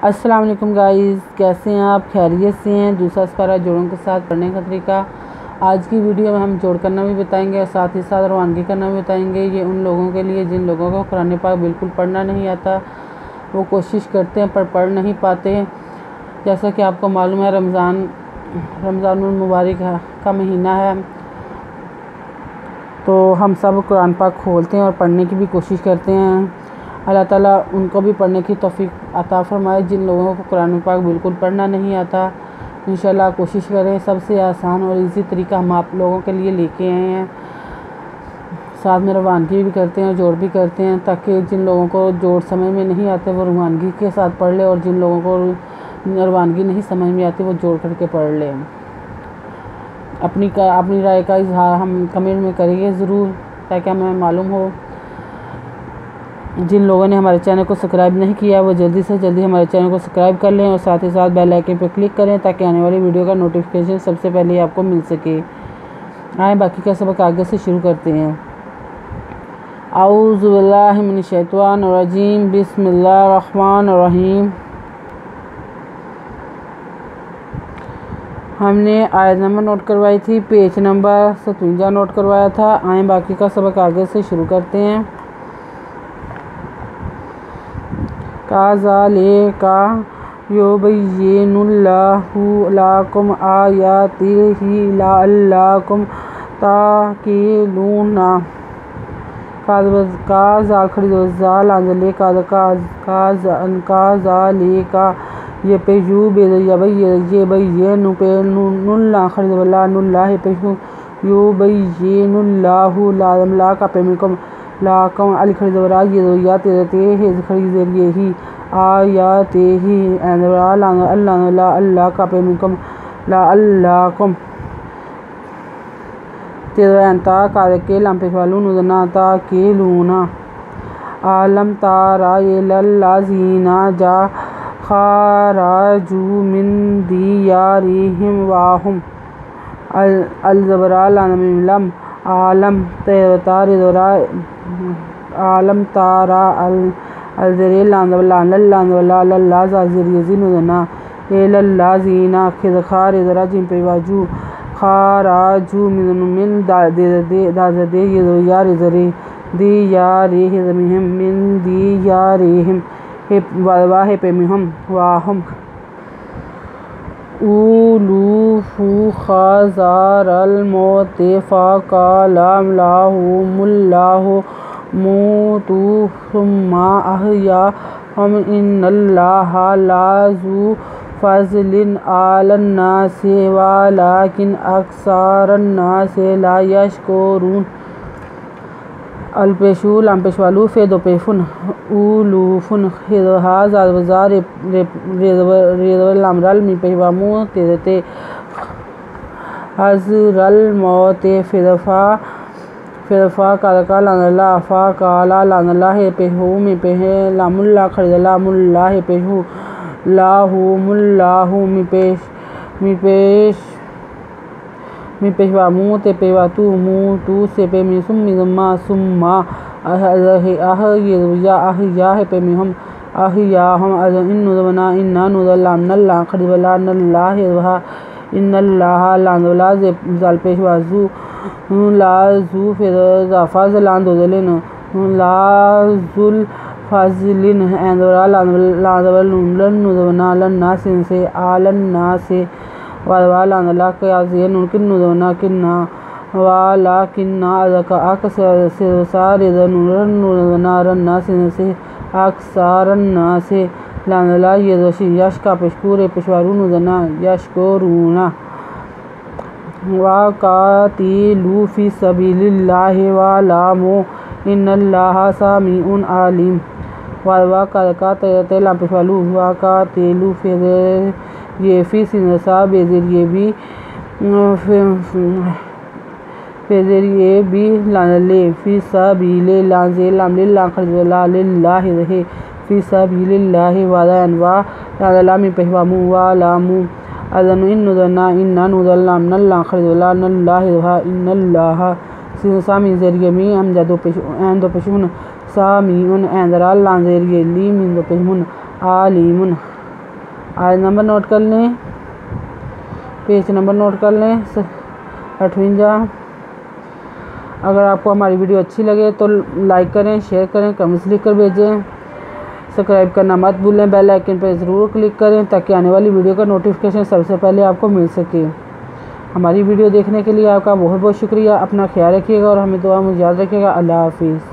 السلام علیکم گائز، کیسے ہیں آپ؟ خیریت سے ہیں؟ دوسرا سپارہ جوڑوں کے ساتھ پڑھنے کا طریقہ آج کی ویڈیو میں ہم جوڑ کرنا بھی بتائیں گے اور ساتھ ہی ساتھ روانگی کرنا بھی بتائیں گے۔ یہ ان لوگوں کے لیے جن لوگوں کو قرآن پاک بالکل پڑھنا نہیں آتا، وہ کوشش کرتے ہیں پر پڑھ نہیں پاتے۔ جیسا کہ آپ کو معلوم ہے رمضان المبارک کا مہینہ ہے، تو ہم سب قرآن پاک کھولتے ہیں اور پڑھنے کی بھی کوشش کرتے ہیں۔ اللہ تعالیٰ ان کو بھی پڑھنے کی توفیق عطا فرمائے جن لوگوں کو قرآن پاک بالکل پڑھنا نہیں آتا۔ انشاءاللہ کوشش کریں، سب سے آسان اور ایزی طریقہ ہم آپ لوگوں کے لیے لے کے آئے ہیں۔ ساتھ میں روانگی بھی کرتے ہیں اور جوڑ بھی کرتے ہیں، تاکہ جن لوگوں کو جوڑ سمجھ میں نہیں آتے وہ روانگی کے ساتھ پڑھ لے، اور جن لوگوں کو روانگی نہیں سمجھ میں آتی وہ جوڑ کر کے پڑھ لیں۔ اپنی رائے کا اظہار ہم کمنٹ میں کریے ضرور، تاکہ ہمیں معلوم ہو۔ جن لوگوں نے ہمارے چینل کو سبسکرائب نہیں کیا وہ جلدی سے جلدی ہمارے چینل کو سبسکرائب کر لیں، اور ساتھ ہی ساتھ بیل آئیکن پہ کلک کریں تاکہ آنے والی ویڈیو کا نوٹیفیکیشن سب سے پہلے آپ کو مل سکے۔ آئیں باقی کا سبق آگے سے شروع کرتے ہیں۔ اعوذ باللہ من الشیطان الرجیم، بسم اللہ الرحمن الرحیم۔ ہم نے آیت نمبر نوٹ کروائی تھی، پیج نمبر 57 نوٹ کروایا تھا۔ آئیں باقی کا سبق آگے سے شروع کرتے ہیں۔ کَذَلِکَ یُبَیِّنُ اللَّهُ لَکُمْ آیَاتِهِ لَعَلَّکُمْ تَعْقِلُونَ۔ أَلَمْ تَرَ إِلَى الَّذِينَ خَرَجُوا مِنْ دِيَارِهِمْ وَهُمْ أُولُوفُ حَذَرَ الْمَوْتِ فَقَالَ لَهُمُ اللَّهُ مُوتُوا ثُمَّ أَحْيَاهُمْ إِنَّ اللَّهَ لَذُو فَضْلٍ عَلَى النَّاسِ وَلَكِنَّ أَكْثَرَ النَّاسِ لَا يَشْكُرُونَ۔ الپیشو لام پیشوالو فے دو پیفن اولوفن ہا زاد وزار ریزور لامرال می پیوامو تیرتے حضر الموت فیرفا کارکا لان اللہ فا کالا لان اللہ پیہو می پیہے لام اللہ خرید لام اللہ پیہو لاہو ملاہو می پیوامو تے پیواتو مو تو سے پے می سمّا احیا پے می ہم احیا ہم ان نودنا انا نودل لام نلّا خرید لان اللہ ان اللہ لان اللہ زال پیشوازو لازو فیر زافا زلان دو دلین لازل فازلین اندورا لان نودنا لنا سنسے آلنا سے والا اللہ قیازی نمکن نودنا کننا والا کننا ازکا اکثر سارے نودنا رنا سنسے اکثر سے لان اللہ یزوشی یشکا پشکور پشوارو نودنا یشکرونا وَقَاتِلُوا فِي سَبِيلِ اللَّهِ وَاعْلَمُوا إِنَّ اللَّهَ سَمِيعٌ عَلِيمٌ۔ وَقَاتِلُوا لام پیشوالو وَقَاتِلُوا یہ فی سنسا بذریعے بھی لان لے فی سبیل لان زے لام للہ خرید للہ رہے فی سبیل اللہ وعلا انواع لان لامی پیوامو وعلامو اذن ان نودنا انا نودل لام نلّا خرید لان اللہ رہا ان اللہ سنسا من ذریعے می امجدو پیشون سامیون اندرال لان ذریعے لی من دو پیشون علیمون آج نمبر نوٹ کر لیں، پیج نمبر نوٹ کر لیں 58۔ اگر آپ کو ہماری ویڈیو اچھی لگے تو لائک کریں، شیئر کریں، کمنٹس لکھ کر بھیجیں، سبسکرائب کرنا مت بھولیں، بیل آئکن پر ضرور کلک کریں تاکہ آنے والی ویڈیو کا نوٹیفیکیشن سب سے پہلے آپ کو مل سکے۔ ہماری ویڈیو دیکھنے کے لیے آپ کا بہت بہت شکریہ۔ اپنا خیال رکھیے گا اور ہمیں دعا میں یاد رکھیے گا۔ اللہ حافظ۔